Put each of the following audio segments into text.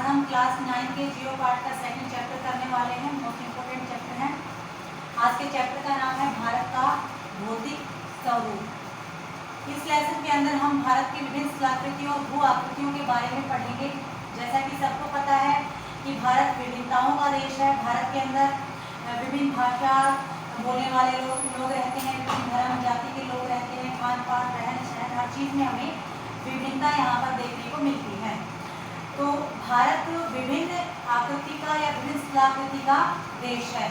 हम क्लास 9 के जियो पार्ट का सेकंड चैप्टर करने वाले हैं। मोस्ट इम्पोर्टेंट चैप्टर है। आज के चैप्टर का नाम है भारत का भौतिक स्वरूप। इस लेसन के अंदर हम भारत की विभिन्न स्थलाकृतियों और भू आकृतियों के बारे में पढ़ेंगे। जैसा कि सबको पता है कि भारत विभिन्नताओं का देश है। भारत के अंदर विभिन्न भाषा बोलने वाले लोग रहते हैं, विभिन्न धर्म जाति के लोग रहते हैं। खान पान, रहन सहन, हर चीज़ में हमें विभिन्नता यहाँ पर देखने को मिलती है। तो भारत विभिन्न आकृति का या विभिन्न स्थलाकृति का देश है,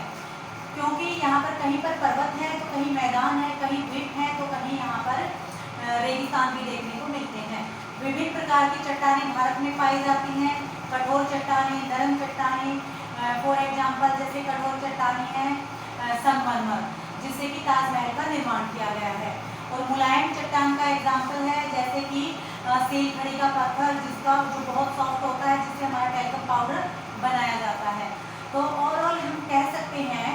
क्योंकि यहाँ पर कहीं पर पर्वत है तो कहीं मैदान है, कहीं द्वीप है तो कहीं यहाँ पर रेगिस्तान भी देखने को मिलते हैं। विभिन्न प्रकार की चट्टानें भारत में पाई जाती हैं। कठोर चट्टानें, नरम चट्टानें, फॉर एग्जाम्पल जैसे कठोर चट्टानें हैं संगमरमर, जिससे कि ताजमहल का निर्माण किया गया है। और मुलायम चट्टान का एग्जाम्पल है जैसे कि सील खड़ी का पत्थर, जिसका जो बहुत सॉफ्ट होता है, जिससे हमारा टैल्कम पाउडर बनाया जाता है। तो ओवरऑल हम कह सकते हैं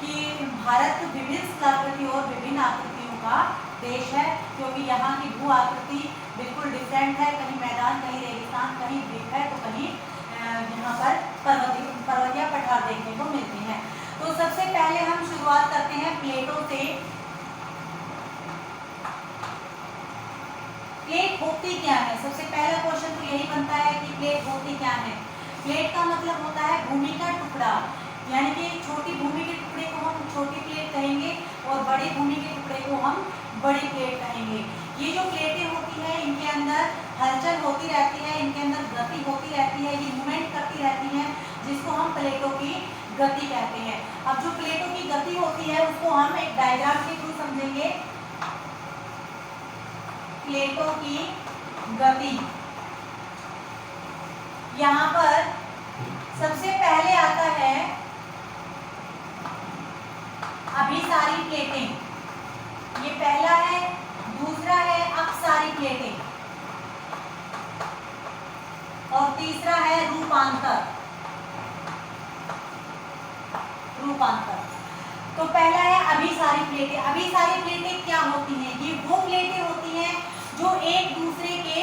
कि भारत विभिन्न स्थलाकृति और विभिन्न आकृतियों का देश है, क्योंकि यहाँ की भू आकृति बिल्कुल डिफरेंट है। कहीं मैदान, कहीं रेगिस्तान, कहीं द्वीप है तो कहीं यहाँ पर पर्वतीय पठार देखने को मिलते हैं। तो सबसे पहले हम शुरुआत करते हैं प्लेटों से। प्लेट होती क्या है? सबसे पहला क्वेश्चन तो यही बनता है कि प्लेट होती क्या है। प्लेट का मतलब होता है भूमि का टुकड़ा, यानी कि छोटी भूमि के टुकड़े को हम छोटी प्लेट कहेंगे और बड़ी भूमि के टुकड़े को हम बड़ी प्लेट कहेंगे। ये जो प्लेटें होती है इनके अंदर हलचल होती रहती है, इनके अंदर गति होती रहती है, ये मूवमेंट करती रहती है, जिसको हम प्लेटों की गति कहते हैं। अब जो प्लेटों की गति होती है उसको हम एक डायग्राम के थ्रू समझेंगे। प्लेटों की गति, यहाँ पर सबसे पहले आता है अभिसारी प्लेटें, ये पहला है। दूसरा है अपसारी प्लेटें और तीसरा है रूपांतर। तो पहला है अभिसारी प्लेटें। अभिसारी प्लेटें क्या होती हैं? ये वो प्लेटें होती हैं जो एक दूसरे के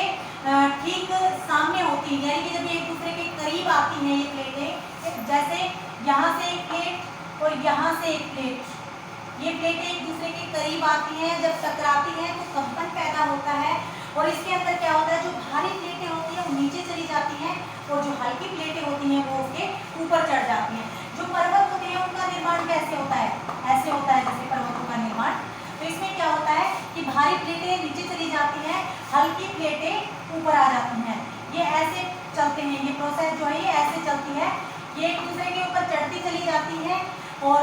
ठीक सामने होती है, यानी कि जब एक दूसरे के करीब आती हैं ये प्लेटें, जैसे यहाँ से एक प्लेट और यहाँ से एक प्लेट, ये प्लेटें एक दूसरे के करीब आती हैं। जब टकराती हैं तो कंपन पैदा होता है और इसके अंदर क्या होता है, जो भारी प्लेटें होती हैं वो नीचे चली जाती हैं और जो हल्की प्लेटें होती हैं वो उसके ऊपर चढ़ जाती हैं। जो पर्वत होते हैं उनका निर्माण कैसे होता है? ऐसे होता है जैसे पर्वतों का निर्माण। तो इसमें क्या होता है कि भारी प्लेटें नीचे चली जाती हैं, हल्की प्लेटें ऊपर आ जाती हैं। ये ऐसे चलते हैं, ये प्रोसेस जो है ये ऐसे चलती है। ये एक दूसरे के ऊपर चढ़ती चली जाती हैं और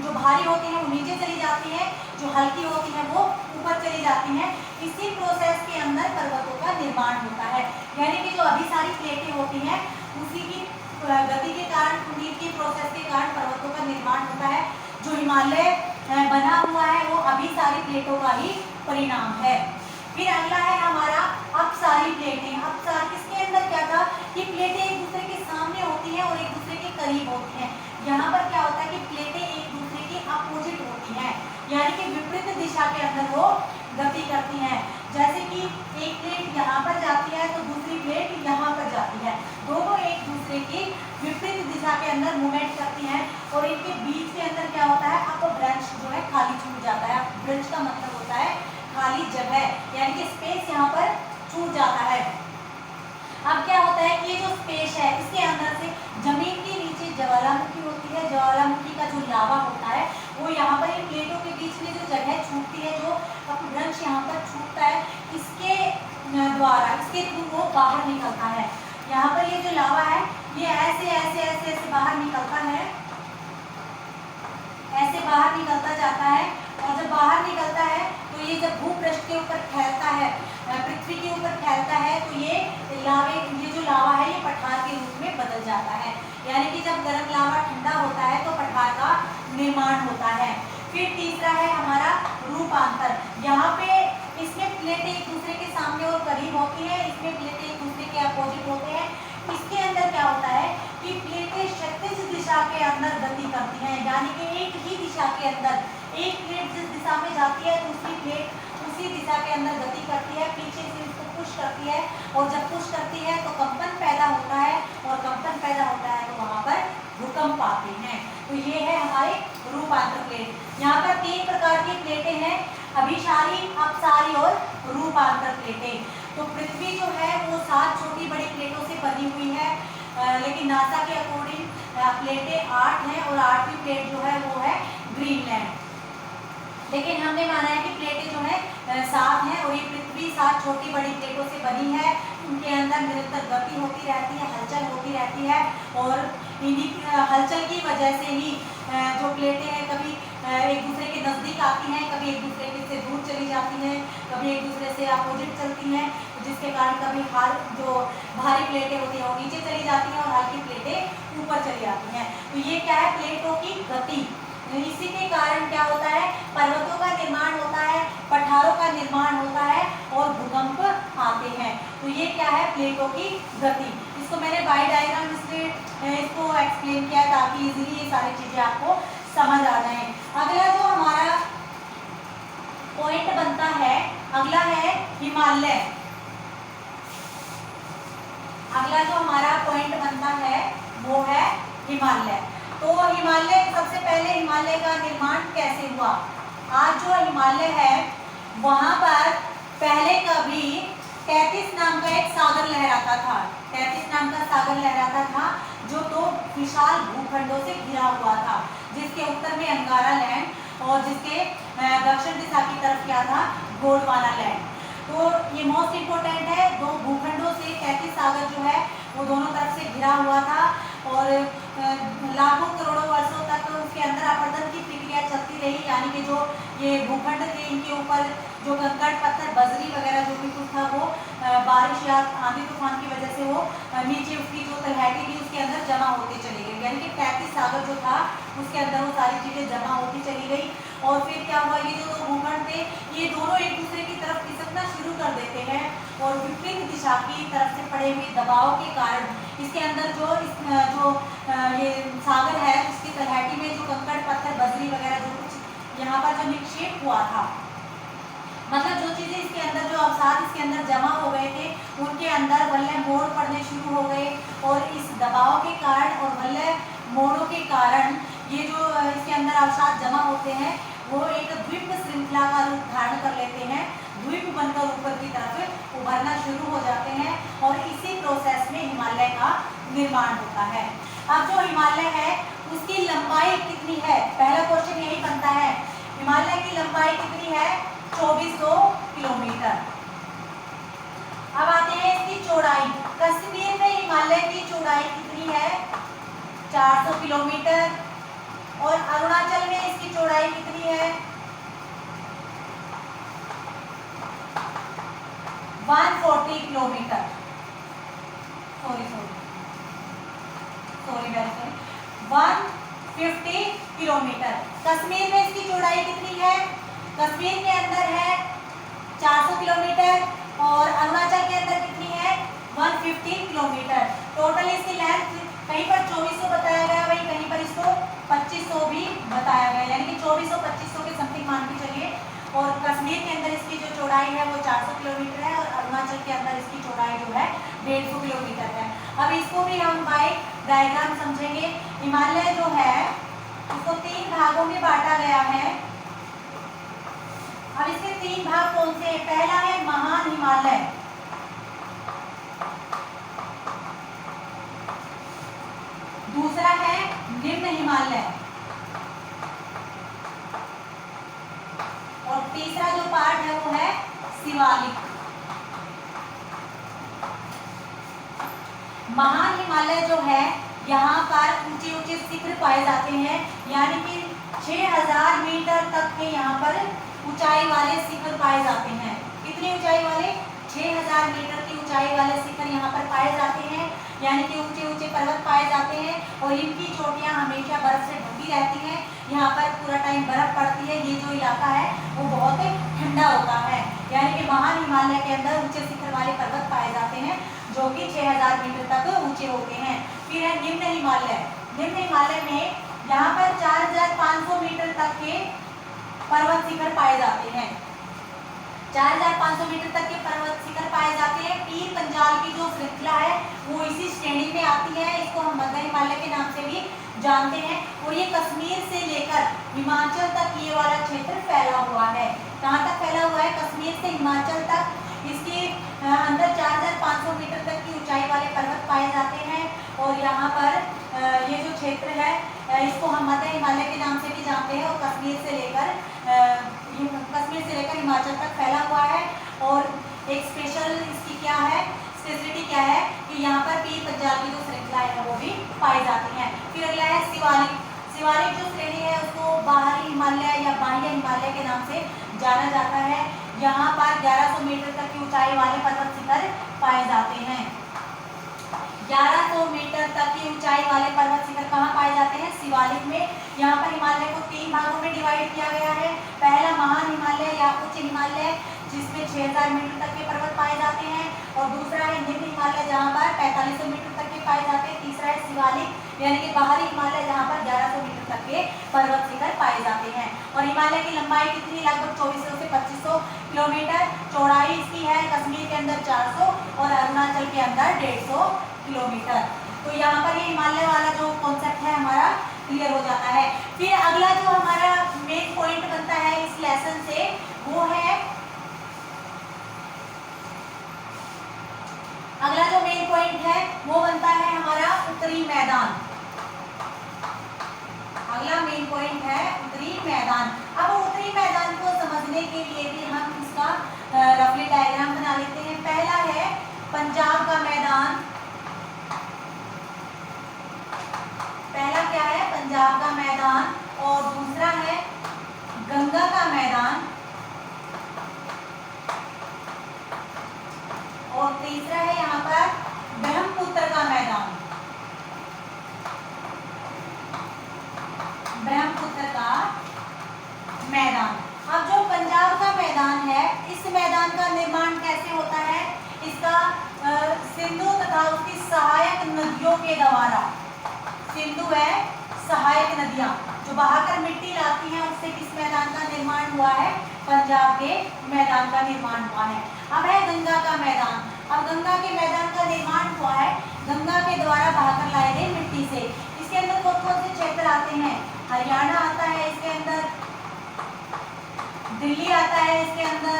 जो भारी होती हैं वो नीचे चली जाती हैं, जो हल्की होती हैं वो ऊपर चली जाती हैं। इसी प्रोसेस के अंदर पर्वतों का निर्माण होता है, यानी कि जो अभिसारी प्लेटें होती हैं उसी की गति के कारण, उन्हीं की प्रोसेस के कारण पर्वतों का निर्माण होता है। जो हिमालय बना हुआ है वो अभिसारी प्लेटों का ही परिणाम है। फिर अगला है हमारा अपसारी प्लेटें। अपसार किसके अंदर क्या था कि प्लेटें एक दूसरे के सामने होती हैं और एक दूसरे के करीब होती हैं। यहाँ पर क्या होता है कि प्लेटें एक दूसरे के अपोजिट होती हैं, यानी कि विपरीत दिशा के अंदर वो गति करती हैं। जैसे कि एक प्लेट यहाँ पर जाती है तो दूसरी प्लेट यहाँ पर जाती है, दोनों एक दूसरे की विपरीत दिशा के अंदर मूवमेंट करती हैं और इनके बीच के अंदर क्या होता है, अपभ्रंश जो है खाली छूट जाता है। अपभ्रंश का मतलब होता है खाली जगह, यानी कि स्पेस यहाँ पर छूट जाता है। अब क्या होता है कि ये जो स्पेस है इसके अंदर से जमीन के नीचे ज्वालामुखी होती है। ज्वालामुखी का जो लावा होता है वो यहाँ पर इन प्लेटों के बीच में जो जगह छूटती है, जो अपभ्रंश यहाँ पर छूटता है, इसके द्वारा, इसके थ्रू वो बाहर निकलता है। यहाँ पर ये जो लावा है ये ऐसे ऐसे ऐसे ऐसे बाहर निकलता है, ऐसे बाहर निकलता जाता है। और जब बाहर निकलता है तो ये जब भूपृष्ठ के ऊपर फैलता है, पृथ्वी के ऊपर फैलता है, तो ये जो लावा है ये पठार के रूप में बदल जाता है। यानी कि जब गर्म लावा ठंडा होता है तो पठार का निर्माण होता है। फिर तीसरा है हमारा रूपांतर। यहाँ पे इसमें प्लेटें एक दूसरे के सामने और करीब होती है, इसमें प्लेटें एक दूसरे के अपोजिट होते हैं। इसके अंदर क्या होता है कि प्लेटें क्षैतिज दिशा के अंदर गति करती हैं, यानी कि एक ही दिशा के अंदर, एक प्लेट जिस दिशा में जाती है दूसरी प्लेट उसी दिशा के अंदर गति करती है, पीछे से इसको पुश करती है और जब पुश करती है तो कंपन पैदा होता है रूपांतर प्लेट। यहाँ पर 3 प्रकार की प्लेटें हैं, अभिसारी, अपसारी और रूपांतर प्लेटें। तो पृथ्वी जो है वो 7 छोटी बड़ी प्लेटों से बनी हुई है, लेकिन नासा के अकॉर्डिंग प्लेटें 8 हैं और 8वीं प्लेट जो है वो है ग्रीनलैंड। लेकिन हमने माना है कि प्लेटें जो है 7 हैं और ये पृथ्वी 7 छोटी बड़ी प्लेटों से बनी है। उनके अंदर निरंतर गति होती रहती है, हलचल होती रहती है और इन्हीं हलचल की वजह से ही जो प्लेटें हैं कभी एक दूसरे के नज़दीक आती हैं, कभी एक दूसरे के से दूर चली जाती हैं, कभी एक दूसरे से अपोजिट चलती हैं, जिसके कारण कभी जो भारी प्लेटें होती हैं वो नीचे चली जाती हैं और हल्की प्लेटें ऊपर चली जाती हैं। तो ये क्या है, प्लेटों की गति। इसी के कारण क्या होता है, पर्वतों का निर्माण होता है, पठारों का निर्माण होता है और भूकंप आते हैं। तो ये क्या है, प्लेटों की गति। इसको मैंने बाई डायग्राम इसको एक्सप्लेन किया ताकि इजीली ये सारी चीजें आपको समझ आ जाए। अगला जो हमारा पॉइंट बनता है, अगला है हिमालय। अगला जो हमारा पॉइंट बनता है वो है हिमालय। तो हिमालय, सबसे पहले हिमालय का निर्माण कैसे हुआ? आज जो हिमालय है वहां पर पहले कभी तैतीस नाम का एक सागर लहराता था। तैतीस नाम का सागर लहराता था जो 2 विशाल भूखंडों से घिरा हुआ था, जिसके उत्तर में अंगारा लैंड और जिसके दक्षिण दिशा की तरफ क्या था, गोंडवाना लैंड। तो ये मोस्ट इम्पोर्टेंट है, 2 भूखंडों से 33 सागर जो है वो दोनों तरफ से घिरा हुआ था और लाखों करोड़ों वर्षों तक उसके अंदर अपरदन की प्रक्रिया चलती रही। यानी कि जो ये भूखंड थे इनके ऊपर जो कंकड़ पत्थर बजरी वगैरह जो भी कुछ था वो बारिश या आंधी तूफान की वजह से वो नीचे उसकी जो तलहटी थी उसके अंदर जमा होती चली गई। यानी कि 33 सागर जो था उसके अंदर वो सारी चीज़ें जमा होती चली गई और फिर क्या हुआ, ये जो 2 भूखंड थे ये दोनों एक दूसरे की तरफ खिसकना शुरू कर देते हैं और विपरीत दिशा की तरफ से पड़े हुए दबाव के कारण इसके अंदर जो ये सागर है उसकी तलहटी में जो कंकड़ पत्थर बजरी वगैरह जो कुछ यहाँ पर जो निक्षेप हुआ था, मतलब जो चीज़ें इसके अंदर जो अवसाद इसके अंदर जमा हो गए थे उनके अंदर वल्लय मोड़ पड़ने शुरू हो गए और इस दबाव के कारण और वल्लय मोड़ों के कारण ये जो इसके अंदर अवसाद जमा होते हैं वो एक द्वीप श्रृंखला का रूप धारण कर लेते हैं, द्वीप बनकर ऊपर की तरफ उभरना शुरू हो जाते हैं और इसी प्रोसेस में हिमालय का निर्माण होता है। अब जो हिमालय है उसकी लंबाई कितनी है, पहला क्वेश्चन यही बनता है, हिमालय की लंबाई कितनी है, 2400 किलोमीटर। अब आते हैं इसकी चौड़ाई। कश्मीर में हिमालय की चौड़ाई कितनी है, 400 किलोमीटर और अरुणाचल में इसकी चौड़ाई कितनी है, 140 किलोमीटर। Sorry 150 kilometre. कश्मीर में इसकी चौड़ाई कितनी है, कश्मीर के अंदर है 400 किलोमीटर और अरुणाचल के अंदर कितनी है, 150 किलोमीटर। टोटल इसकी लेंथ कहीं पर 2400 बताया गया, वहीं कहीं पर इसको 2500 भी बताया गया, यानी कि 2400-2500 के समथिंग मान के चलिए। और कश्मीर के अंदर इसकी जो चौड़ाई है वो 400 किलोमीटर है और अरुणाचल के अंदर इसकी चौड़ाई जो है 150 किलोमीटर है। अब इसको भी हम बाय डायग्राम समझेंगे। हिमालय जो है इसको 3 भागों में बांटा गया है। अब इसके 3 भाग कौन से हैं, पहला है महान हिमालय, दूसरा है निम्न हिमालय और तीसरा जो पार्ट है वो है शिवालिक। महान हिमालय जो है यहाँ पर ऊंचे ऊंचे शिखर पाए जाते हैं, यानी कि 6000 मीटर तक के यहाँ पर ऊंचाई वाले शिखर पाए जाते हैं। कितनी ऊंचाई वाले, 6000 मीटर की ऊंचाई वाले शिखर यहाँ पर पाए जाते हैं, यानी कि ऊंचे ऊंचे पर्वत पाए जाते हैं और इनकी चोटियाँ हमेशा बर्फ से ढकी रहती हैं। यहाँ पर पूरा टाइम बर्फ पड़ती है, ये जो इलाका है वो बहुत ठंडा होता है, यानी कि महान हिमालय के अंदर ऊंचे शिखर वाले पर्वत पाए जाते हैं जो कि 6000 मीटर तक ऊंचे होते हैं। फिर है निम्न हिमालय। निम्न हिमालय में यहाँ पर 4500 मीटर तक के पर्वत शिखर पाए जाते हैं। 4500 मीटर तक के पर्वत शिखर पाए जाते हैं। पीर पंजाल की जो श्रृंखला है वो इसी श्रेणी में आती है, इसको हम मध्य हिमालय के नाम से भी जानते हैं। और ये कश्मीर से लेकर हिमाचल तक ये वाला क्षेत्र फैला हुआ है। कहाँ तक फैला हुआ है? कश्मीर से हिमाचल तक। इसके अंदर 4500 मीटर तक की ऊंचाई वाले पर्वत पाए जाते हैं। और यहाँ पर ये जो क्षेत्र है इसको हम मध्य हिमालय के नाम से भी जानते हैं। और कश्मीर से लेकर हिमाचल तक फैला हुआ है। और एक स्पेशल इसकी क्या है, स्पेशलिटी क्या है कि यहाँ पर पीर पंजाल की जो श्रृंखलाएं हैं वो भी पाई जाती हैं। फिर अगला है शिवालिक। शिवालिक जो श्रेणी है उसको बाहरी हिमालय या बाह्य हिमालय के नाम से जाना जाता है। यहाँ पर 1100 मीटर तक की ऊंचाई वाले पर्वत शिखर पाए जाते हैं। 1100 मीटर तक की ऊंचाई वाले पर्वत शिखर कहाँ पाए जाते हैं? शिवालिक में। यहाँ पर हिमालय को 3 भागों में डिवाइड किया गया है। पहला महान हिमालय या उच्च हिमालय जिसमें 6000 मीटर तक के पर्वत पाए जाते हैं। और दूसरा है निम्न हिमालय जहाँ पर 4500 मीटर तक के पाए जाते हैं। तीसरा है शिवालिक यानी कि बाहरी हिमालय जहाँ पर 1100 मीटर तक के पर्वत शिखर पाए जाते हैं। और हिमालय की लंबाई कितनी? लगभग 2400 से 2500 किलोमीटर। चौड़ाई इसकी है कश्मीर के अंदर 400 और अरुणाचल के अंदर 150 किलोमीटर। तो यहाँ पर ये हिमालय वाला जो कॉन्सेप्ट है हमारा क्लियर हो जाता है। फिर अगला जो हमारा मेन पॉइंट बनता है इस लेसन से वो है, अगला जो मेन पॉइंट है वो बनता है हमारा उत्तरी मैदान। अगला मेन पॉइंट है उत्तरी मैदान। अब उत्तरी मैदान को समझने के लिए भी हम इसका रफली डायग्राम बना लेते हैं। पहला है पंजाब का मैदान। पहला क्या है? पंजाब का मैदान। और दूसरा है गंगा का मैदान। और तीसरा है यहाँ पर ब्रह्मपुत्र का मैदान। ब्रह्मपुत्र का मैदान। अब जो पंजाब का मैदान है इस मैदान का निर्माण कैसे होता है? इसका सिंधु तथा उसकी सहायक नदियों के द्वारा। सिंधु है सहायक नदियां जो बहाकर मिट्टी लाती हैं, उससे किस मैदान का निर्माण हुआ है? पंजाब के मैदान का निर्माण हुआ है। अब है गंगा का मैदान। अब गंगा के मैदान का निर्माण हुआ है गंगा के द्वारा बहाकर लाए गए मिट्टी से। इसके अंदर कौन कौन से क्षेत्र आते हैं? हरियाणा आता है इसके अंदर, दिल्ली आता है इसके अंदर,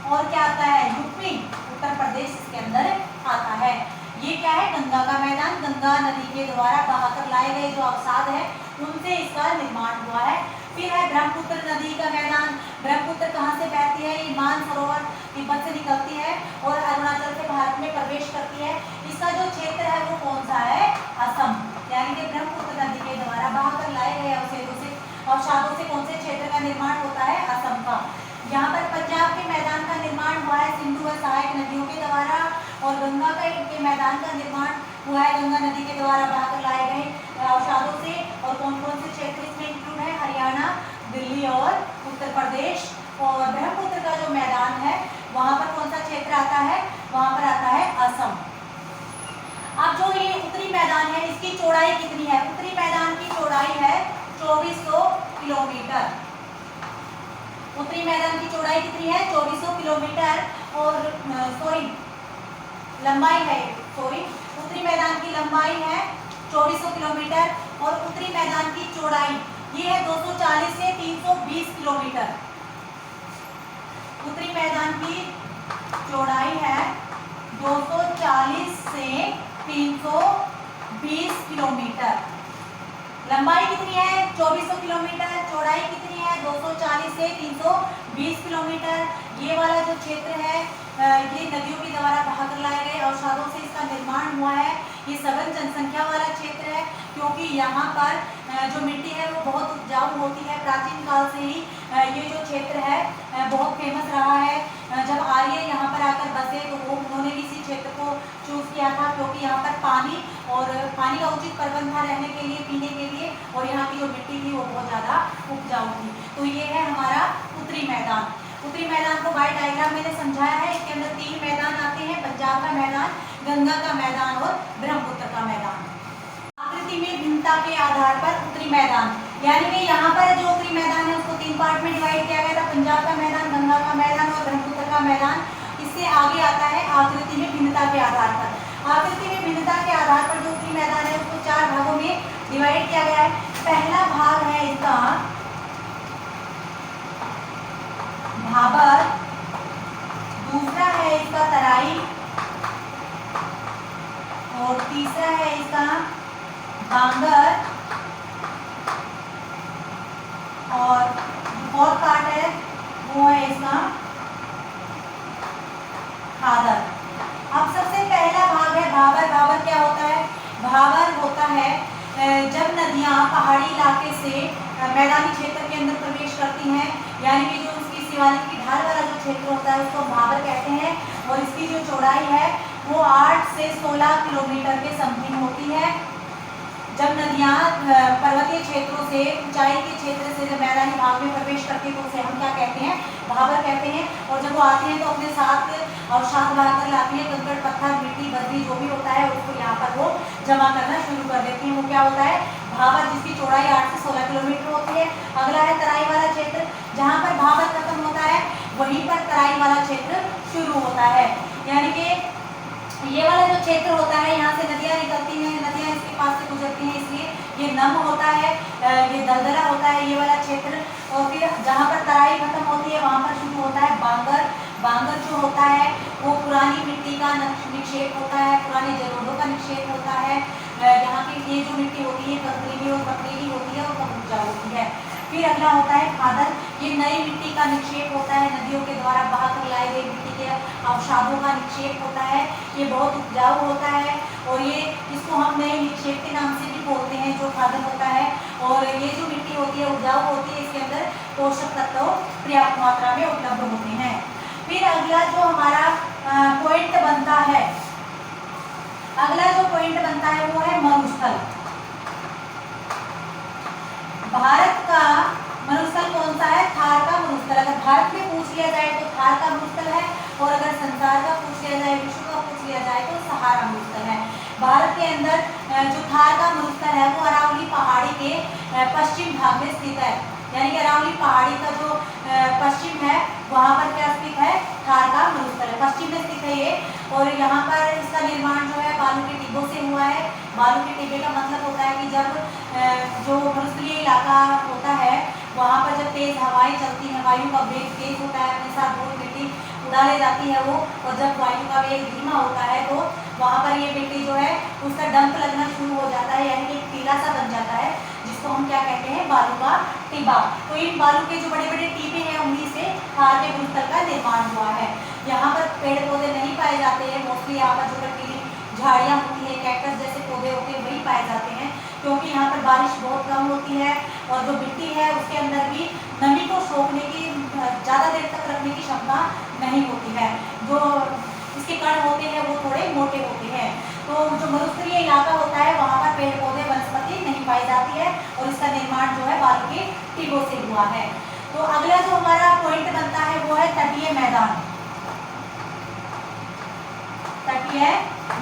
और क्या आता है? यूपी, उत्तर प्रदेश इसके अंदर आता है। ये क्या है? गंगा का मैदान। गंगा नदी के द्वारा बहाकर लाए गए जो अवसाद है उनसे इसका निर्माण हुआ है। फिर है ब्रह्मपुत्र नदी का मैदान। ब्रह्मपुत्र कहाँ से बहती है? ये मानसरोवर तिब्बत से निकलती है और अरुणाचल से भारत में प्रवेश करती है। इसका जो क्षेत्र है वो कौन सा है? असम। यानी कि ब्रह्मपुत्र नदी के द्वारा बहाकर लाए गए अवसादों से कौन से क्षेत्र का निर्माण होता है? असम का। यहाँ पर पंजाब के मैदान का निर्माण हुआ है सिंधु व सहायक नदियों के द्वारा। और गंगा के मैदान का निर्माण हुआ है गंगा नदी के द्वारा बहाकर लाए गए अवसादों से। और कौन कौन से क्षेत्र इसमें इंक्लूड है? हरियाणा, दिल्ली और उत्तर प्रदेश। और ब्रह्मपुत्र का जो मैदान है वहाँ पर कौन सा क्षेत्र आता है? वहाँ पर आता है असम। अब जो ये उत्तरी मैदान है इसकी चौड़ाई कितनी है? उत्तरी मैदान की चौड़ाई है 2400 किलोमीटर। उत्तरी मैदान की चौड़ाई कितनी है? 2400 किलोमीटर। और लंबाई है उत्तरी मैदान की लंबाई है 2400 किलोमीटर। और उत्तरी मैदान की चौड़ाई ये है 240 से 320 किलोमीटर। उत्तरी मैदान की चौड़ाई है 240 से 320 किलोमीटर। लंबाई कितनी है? 2400 किलोमीटर। चौड़ाई कितनी है? 240 से 320 किलोमीटर। ये वाला जो क्षेत्र है ये नदियों के द्वारा बहाकर लाए गए अवसादों से इसका निर्माण हुआ है। ये सघन जनसंख्या वाला क्षेत्र है क्योंकि यहाँ पर जो मिट्टी है वो बहुत उपजाऊ होती है। प्राचीन काल से ही ये जो क्षेत्र है बहुत फेमस रहा है। जब आर्य यहाँ पर आकर बसे तो उन्होंने भी इसी क्षेत्र को चूज किया था क्योंकि यहाँ पर पानी का उचित प्रबंध था रहने के लिए, पीने के लिए। और यहाँ की जो मिट्टी थी वो बहुत ज़्यादा उपजाऊ थी। तो ये है हमारा उत्तरी मैदान। उत्तरी मैदान को बाय डायग्राम मैंने समझाया है। इसके अंदर 3 मैदान आते हैं, पंजाब का मैदान, गंगा का मैदान और ब्रह्मपुत्र का मैदान। आकृति में भिन्नता के आधार पर उत्तरी मैदान, यानी कि यहाँ पर जो उत्तरी मैदान है उसको 3 पार्ट में डिवाइड किया गया था, पंजाब का मैदान, गंगा का मैदान और ब्रह्मपुत्र का मैदान। इससे आगे आता है आकृति में भिन्नता के आधार पर। आकृति में भिन्नता के आधार पर जो उत्तरी मैदान है उसको 4 भागों में डिवाइड किया और तीसरा है इसका बांगर, और फोर्थ पार्ट है वो है इसका खादर। अब सबसे पहला भाग है भाबर। भाबर क्या होता है? भाबर होता है जब नदियां पहाड़ी इलाके से मैदानी क्षेत्र के अंदर प्रवेश करती हैं, यानी कि जो उसकी शिवालिक की ढाल वाला जो क्षेत्र होता है उसको भाबर कहते हैं। और इसकी जो चौड़ाई है वो 8 से 16 किलोमीटर के समथिंग होती है। जब नदियां पर्वतीय क्षेत्रों से, ऊंचाई के क्षेत्र से जब मैदानी भाग में प्रवेश करती है तो उसे हम क्या कहते हैं? भाबर कहते हैं। और जब वो आती हैं तो अपने साथ अवसाद बहाकर लाती है, कंकड़ पत्थर मिट्टी बजरी जो भी होता है उसको यहाँ पर वो जमा करना शुरू कर देती हैं। वो क्या होता है? भाबर, जिसकी चौड़ाई 8 से 16 किलोमीटर होती है। अगला है तराई वाला क्षेत्र। जहाँ पर भाबर खत्म होता है वहीं पर तराई वाला क्षेत्र शुरू होता है। यानी कि ये वाला जो क्षेत्र होता है, यहाँ से नदियाँ निकलती हैं, नदियाँ इसके पास से गुजरती हैं, इसलिए ये नम होता है, ये दलदला होता है ये वाला क्षेत्र। और फिर जहाँ पर तराई खत्म होती है वहाँ पर शुरू होता है बांगर। बांगर जो होता है वो पुरानी मिट्टी का निक्षेप होता है, पुराने जलोढ़ों का निक्षेप होता है। यहाँ की ये जो मिट्टी होती है पथरीली और पथरीली होती है और कब्जा होती है। फिर अगला होता है खादर। ये नई मिट्टी का निक्षेप होता है, नदियों के द्वारा बहाकर लाई गई मिट्टी के अवसादों का निक्षेप होता है। ये बहुत उपजाऊ होता है और ये इसको हम नए निक्षेप के नाम से भी बोलते हैं जो खादर होता है। और ये जो मिट्टी होती है उपजाऊ होती है, इसके अंदर पोषक तत्व पर्याप्त मात्रा में उपलब्ध होते हैं। फिर अगला जो हमारा पॉइंट बनता है, अगला जो पॉइंट बनता है वो है मरुस्थल। भारत का मरुस्थल कौन सा है? थार का मरुस्थल। अगर भारत में पूछ लिया जाए तो थार का मरुस्थल है, और अगर संसार का पूछ लिया जाए, विश्व का पूछ लिया जाए तो सहारा मरुस्थल है। भारत के अंदर जो थार का मरुस्थल है वो अरावली पहाड़ी के पश्चिम भाग में स्थित है। यानी कि अरावली पहाड़ी का जो पश्चिम है वहाँ पर क्या स्थित है? थार का मरुस्थल है, पश्चिम में स्थित है ये। और यहाँ पर इसका निर्माण जो है बालू के टिब्बों से हुआ है। बालू के टिब्बे का मतलब होता है कि जब जो मरुस्थलीय इलाका होता है वहाँ पर जब तेज हवाएं चलती हैं, वायु का वेग तेज होता है, अपने साथ धूल मिट्टी उड़ा ले जाती है वो, और जब वायु का वेग धीमा होता है तो वहाँ पर ये मिट्टी जो है उसका डंप लगना शुरू हो जाता है, यानी कि एक टीला सा बन जाता है जिसको हम क्या कहते हैं? बालू का टिब्बा। तो इन बालू के जो बड़े बड़े टीपे हैं उन्हीं से थार के मरुस्थल का निर्माण हुआ है। यहाँ पर पेड़ पौधे नहीं पाए जाते हैं, मोस्टली यहाँ पर जो कटीली झाड़ियाँ होती है, कैक्टस जैसे पौधे होते हैं वही पाए जाते हैं, क्योंकि यहाँ पर बारिश बहुत कम होती है और जो मिट्टी है उसके अंदर भी नमी को सोखने की, ज़्यादा देर तक रखने की क्षमता नहीं होती है। जो इसके कण होते हैं वो थोड़े मोटे होते हैं। तो जो मरुस्थलीय इलाका होता है वहाँ पर पेड़ पौधे वनस्पति नहीं पाई जाती है और इसका निर्माण जो है बालू के टिब्बों से हुआ है। तो अगला जो हमारा पॉइंट बनता है वो है तटीय मैदान। तटीय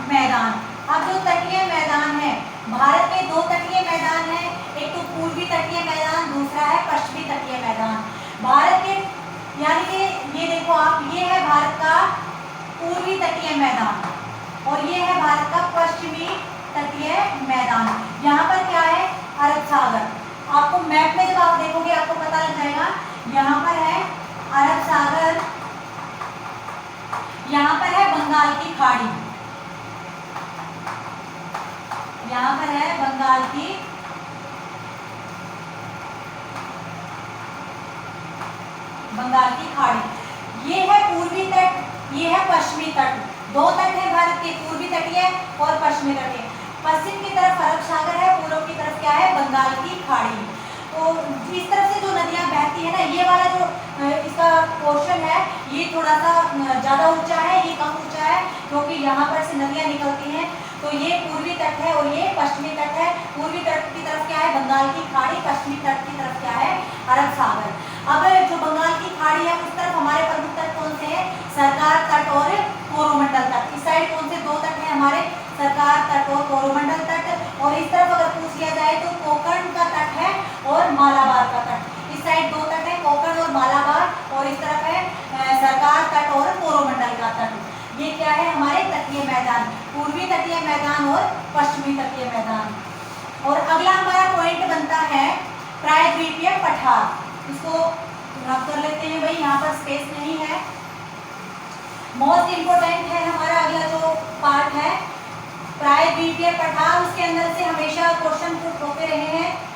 मैदान। अब जो तटीय मैदान है, भारत के 2 तटीय मैदान हैं, एक तो पूर्वी तटीय मैदान, दूसरा है पश्चिमी तटीय मैदान। भारत के यानी कि ये देखो आप, ये है भारत का पूर्वी तटीय मैदान और ये है भारत का पश्चिमी तटीय मैदान। यहाँ पर क्या है? अरब सागर। आपको मैप में जब आप देखोगे आपको पता लग जाएगा, यहाँ पर है अरब सागर, यहाँ पर है बंगाल की खाड़ी, यहाँ पर है बंगाल की खाड़ी। ये है पूर्वी तट, ये है पश्चिमी तट। 2 तट है भारत के, पूर्वी तटीय और पश्चिमी तटीय। पश्चिम की तरफ अरब सागर है, पूर्व की तरफ क्या है? बंगाल की खाड़ी। तो इस तरफ से जो नदियां बहती है ना, ये वाला जो इसका पोर्शन है ये थोड़ा सा ज़्यादा ऊंचा है, ये कम ऊंचा है, क्योंकि यहाँ पर से नदियां निकलती हैं। तो ये पूर्वी तट है और ये पश्चिमी तट है। पूर्वी तट की तरफ क्या है? बंगाल की खाड़ी, पश्चिमी तट की तरफ क्या है? अरब सागर। अब जो बंगाल की खाड़ी है उस तरफ हमारे प्रमुख तट कौन से हैं? सरकार तट और कोरोमंडल तट। इस साइड कौन से 2 तट हैं हमारे? सरकार तट और कोरोमंडल तट। और इस तरफ अगर पूछ लिया जाए तो कोंकण का तट है और मालाबार का तट। इस साइड 2 तट है, कोंकण और मालाबार, और इस तरफ है सरकार तट और कोरोमंडल का तट। ये क्या है? हमारे तटीय मैदान, पूर्वी तटीय मैदान और पश्चिमी तटीय मैदान। और अगला हमारा पॉइंट बनता है प्रायद्वीपीय पठार। इसको रब कर लेते हैं भाई, यहाँ पर स्पेस नहीं है। मोस्ट इम्पोर्टेंट है हमारा अगला जो पार्ट है प्रायद्वीपीय प्रायद्वीपीय पठार, उसके अंदर से हमेशा क्वेश्चन पुट होते रहे हैं।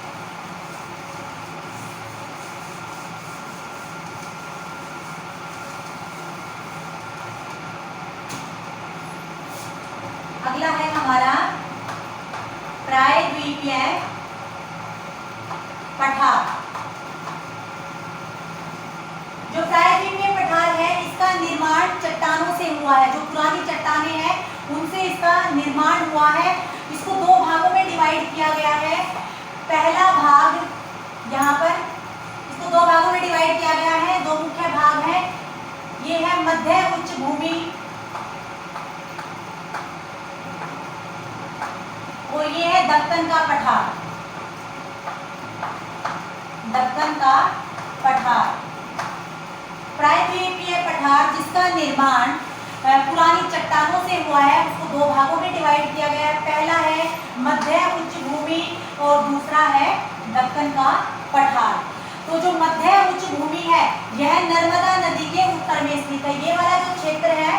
अगला है हमारा प्रायद्वीपीय पठार। जो प्रायद्वीपीय पठार है इसका निर्माण चट्टानों से हुआ है, जो पुरानी चट्टानें हैं उनसे इसका निर्माण हुआ है। इसको दो भागों में डिवाइड किया गया है। पहला भाग यहाँ पर, इसको दो भागों में डिवाइड किया गया है। दो मुख्य भाग हैं, ये है मध्य उच्च भूमि और ये है दक्कन का पठार। दक्कन का पठार, प्रायद्वीपीय पठार जिसका निर्माण पुरानी चट्टानों से हुआ है, उसको दो भागों में डिवाइड किया गया है। पहला है मध्य उच्च भूमि और दूसरा है दक्कन का पठार। तो जो मध्य उच्च भूमि है यह नर्मदा नदी के उत्तर में स्थित है। ये वाला जो क्षेत्र है,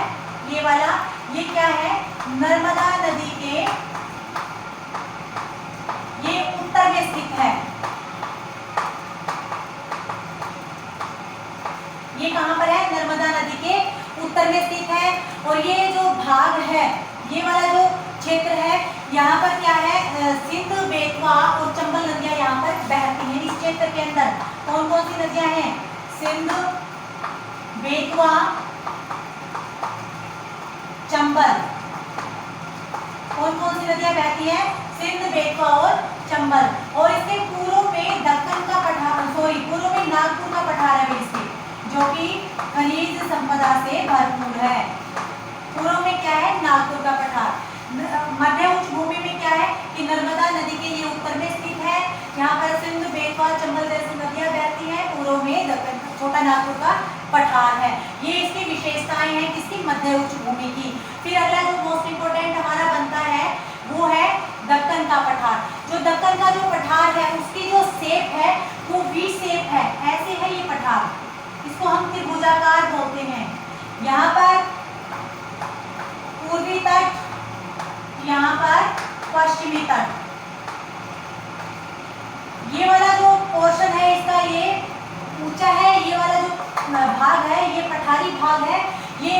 ये वाला, ये क्या है, नर्मदा नदी के ये उत्तर में स्थित है। ये कहां पर है, नर्मदा नदी के उत्तर में स्थित है। और ये जो भाग है, ये वाला जो क्षेत्र है, यहाँ पर क्या है, सिंध, बेतवा और चंबल नदियां यहाँ पर बहती हैं। इस क्षेत्र के अंदर कौन कौन सी नदियां हैं, सिंध, बेतवा, चंबल। कौन कौन सी नदियां बहती हैं, सिंध, बेतवा और चंबल। और इसके पूर्व में दक्कन का पठार, पूर्व में नागपुर का पठार है इसके, जो कि खनिज संपदा से भरपूर है। पूर्व में क्या है, नागपुर का पठार। मध्य उच्च भूमि में क्या है कि नर्मदा नदी के ये उत्तर में स्थित है। यहाँ पर सिंध, बेतवा, चंबल जैसी नदियां बहती हैं। पूर्व में दक्कन, छोटा नागपुर का पठार है। ये इसकी विशेषताएं हैं किसकी, मध्य उच्च भूमि की। फिर अगला जो मोस्ट इंपोर्टेंट हमारा बनता है वो है दक्कन का पठार। जो दक्कन का जो पठार है उसकी जो शेप है वो वी शेप है, ऐसे है ये पठार। इसको हम त्रिभुजाकार बोलते हैं। यहाँ पर पूर्वी तट, यहाँ पर पश्चिमी तट। ये वाला जो पोर्शन है इसका ये ऊंचा है, ये वाला जो भाग है ये पठारी भाग है, ये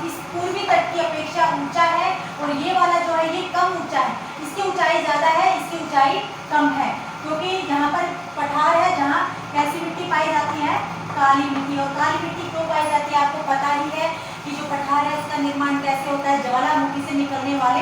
इस पूर्वी तट की अपेक्षा ऊंचा है। और ये वाला जो है ये कम ऊंचा है, इसकी ऊंचाई ज्यादा है, इसकी ऊंचाई कम है। क्योंकि यहाँ पर पठार है जहाँ कैसी मिट्टी पाई जाती है, काली मिट्टी। और काली मिट्टी क्यों पाई जाती है आपको पता ही है कि जो पठार है उसका निर्माण कैसे होता है, ज्वालामुखी से निकलने वाले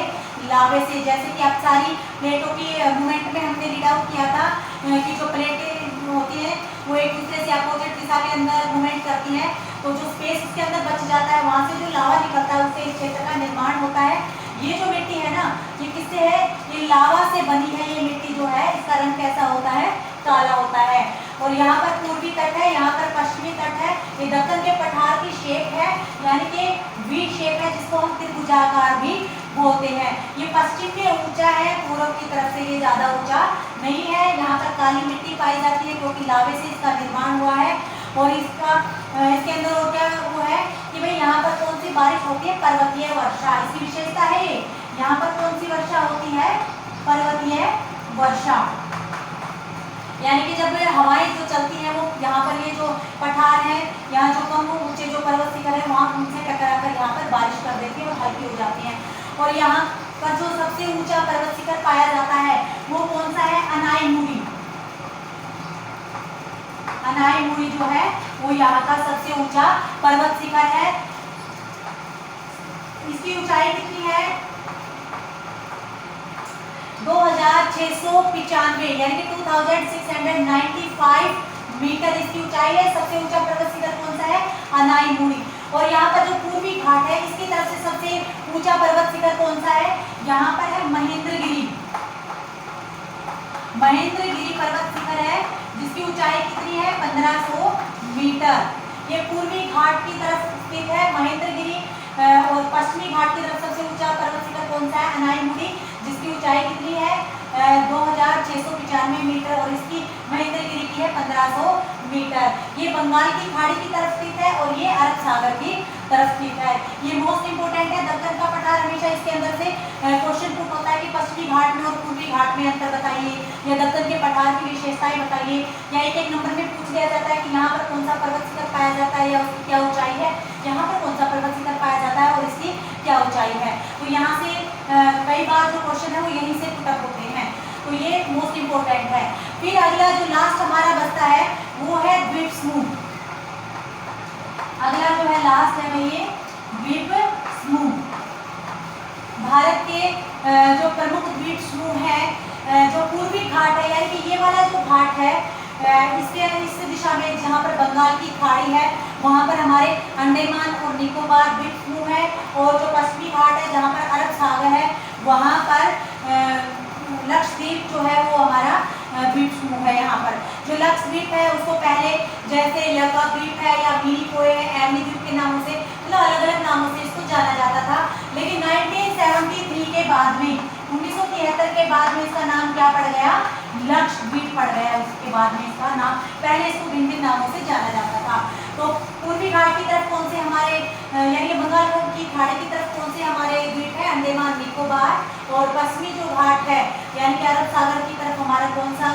लावे से। जैसे कि आप सारी प्लेटों की मूवमेंट में हमने रीड आउट किया था कि जो प्लेटें होती हैं वो एक दूसरे से अपोजिट दिशा के अंदर मूवमेंट करती हैं, तो जो स्पेस उसके अंदर बच जाता है, वहाँ से जो लावा निकलता है उससे इस क्षेत्र का निर्माण होता है। ये जो मिट्टी है ना, ये किससे है, ये लावा से बनी है। ये मिट्टी जो है इसका रंग कैसा होता है, काला होता है। और यहाँ पर पूर्वी तट है, यहाँ पर पश्चिमी तट है। ये दक्कन के पठार की शेप है, यानी कि वी शेप है, जिसको हम त्रिभुजाकार भी बोलते हैं। ये पश्चिम में ऊंचा है, पूर्व की तरफ से ये ज्यादा ऊंचा नहीं है। यहाँ पर काली मिट्टी पाई जाती है क्योंकि लावे से इसका निर्माण हुआ है। और इसके अंदर और क्या वो है कि भाई यहाँ पर कौन सी बारिश होती है, पर्वतीय वर्षा। इसकी विशेषता है ये, यहाँ पर कौन सी वर्षा होती है, पर्वतीय वर्षा। यानी कि जब हवाएं जो चलती हैं वो यहाँ पर ये जो पठार है, यहाँ जो कम ऊंचे जो पर्वत शिखर है वहाँ उनसे टकरा कर यहाँ पर बारिश कर देती है और हल्की हो जाती है। और यहाँ पर जो सबसे ऊंचा पर्वत शिखर पाया जाता है वो कौन सा है, अनाईमुड़ी। अनाईमुड़ी जो है वो यहाँ का सबसे ऊंचा पर्वत शिखर है। इसकी ऊंचाई कितनी है, 2695 यानी कि 2695 मीटर इसकी ऊंचाई है। सबसे ऊंचा पर्वत शिखर कौन सा है, अनाईमुड़ी। और यहाँ पर जो पूर्वी घाट है इसकी तरफ से सबसे ऊंचा पर्वत शिखर कौन सा है, यहाँ पर है महेंद्रगिरी। महेंद्रगिरी पर्वत शिखर है जिसकी ऊंचाई कितनी है, 1500 मीटर। ये पूर्वी घाट की तरफ स्थित है महेंद्रगिरी। और पश्चिमी घाट की तरफ सबसे ऊंचा पर्वत शिखर कौन सा है, अनाईमुड़ी, जिसकी ऊंचाई कितनी है, 2695 मीटर। और इसकी महेंद्रगिरी की है 1500 मीटर। ये बंगाल की खाड़ी की तरफ स्थित है और ये अरब सागर की तरफ स्थित है। ये मोस्ट इंपोर्टेंट है। दक्कन का पठार हमेशा इसके अंदर से क्वेश्चन पुट होता है कि घाट में अंतर बताइए, या दक्कन के पठार की विशेषताएं बताइए, या एक एक नंबर में पूछ लिया जाता है कि यहाँ पर कौन सा पर्वत शिखर पाया जाता है या उसकी क्या ऊंचाई है, यहाँ पर कौन सा पर्वत शिखर पाया जाता है और इसकी क्या ऊंचाई है। तो यहाँ से कई बार जो क्वेश्चन है वो यहीं से पुटअप होते हैं, तो ये मोस्ट इम्पोर्टेंट है। फिर अगला जो लास्ट हमारा बचता है वो है द्वीप समूह। अगला जो है लास्ट है ये द्वीप समूह। भारत के जो प्रमुख द्वीप समूह है, जो पूर्वी घाट है, यानी कि ये वाला जो घाट है इस दिशा में जहाँ पर बंगाल की खाड़ी है वहाँ पर हमारे अंडमान और निकोबार द्वीप समूह है, और जो पश्चिमी घाट है जहाँ पर अरब सागर है वहाँ पर लक्षद्वीप जो है वो हमारा द्वीप समूह है। यहाँ पर जो लक्षद्वीप है उसको पहले जैसे लक्षद्वीप है या मिनीकोय है, एमनी द्वीप के नामों से, मतलब अलग अलग नामों से इसको जाना जाता था। लेकिन 1973 के बाद में 1973 के बाद में इसका नाम क्या पड़ गया, लक्षद्वीप पड़ गया। उसके बाद में इसका नाम, पहले इसको भिन्न भिन्न नामों से जाना जाता था। तो पूर्वी घाट की तरफ कौन से हमारे यानी बंगाल की खाड़ी की तरफ कौन से हमारे द्वीप है, अंडमान निकोबार, और पश्चिमी जो घाट है यानी कि अरब सागर की तरफ हमारा कौन सा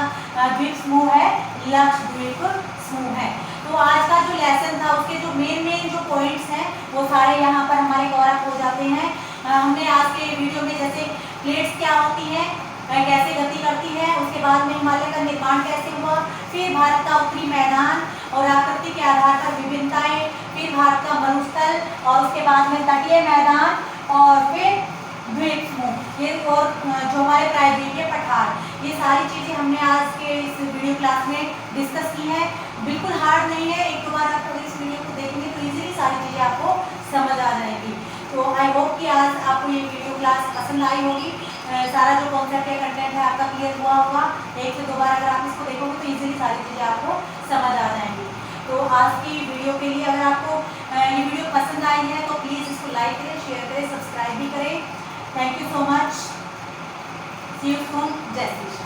द्वीप समूह है, लक्षद्वीप समूह है। तो आज का जो लेसन था उसके जो मेन जो पॉइंट्स हैं वो सारे यहाँ पर हमारे कवर अप हो जाते हैं। हमने आज के वीडियो में जैसे प्लेट्स क्या होती हैं, कैसे गति करती है, उसके बाद में हिमालय का निर्माण कैसे हुआ, फिर भारत का उत्तरी मैदान और आकृति के आधार पर विभिन्नताएं, फिर भारत का मरुस्थल और उसके बाद में तटीय मैदान, और फिर द्वीप समूह ये, और जो हमारे प्रायद्वीपीय पठार, ये सारी चीज़ें हमने आज के इस वीडियो क्लास में डिस्कस की हैं। बिल्कुल हार्ड नहीं है, एक दो बार आप अगर इस वीडियो को देखेंगे तो इजीली सारी चीज़ें आपको समझ आ जाएगी। तो आई होप कि आज आपको ये वीडियो क्लास पसंद आई होगी, सारा जो कॉन्सेप्ट या कंटेंट है आपका क्लियर हुआ होगा। एक से दो बार अगर आप इसको देखोगे तो इजीली सारी चीज़ें आपको समझ आ जाएंगी। तो आज की वीडियो के लिए अगर आपको ये वीडियो पसंद आई है तो प्लीज़ इसको लाइक करें, शेयर करें, सब्सक्राइब भी करें। Thank you so much. See you soon. जय श्री कृष्ण।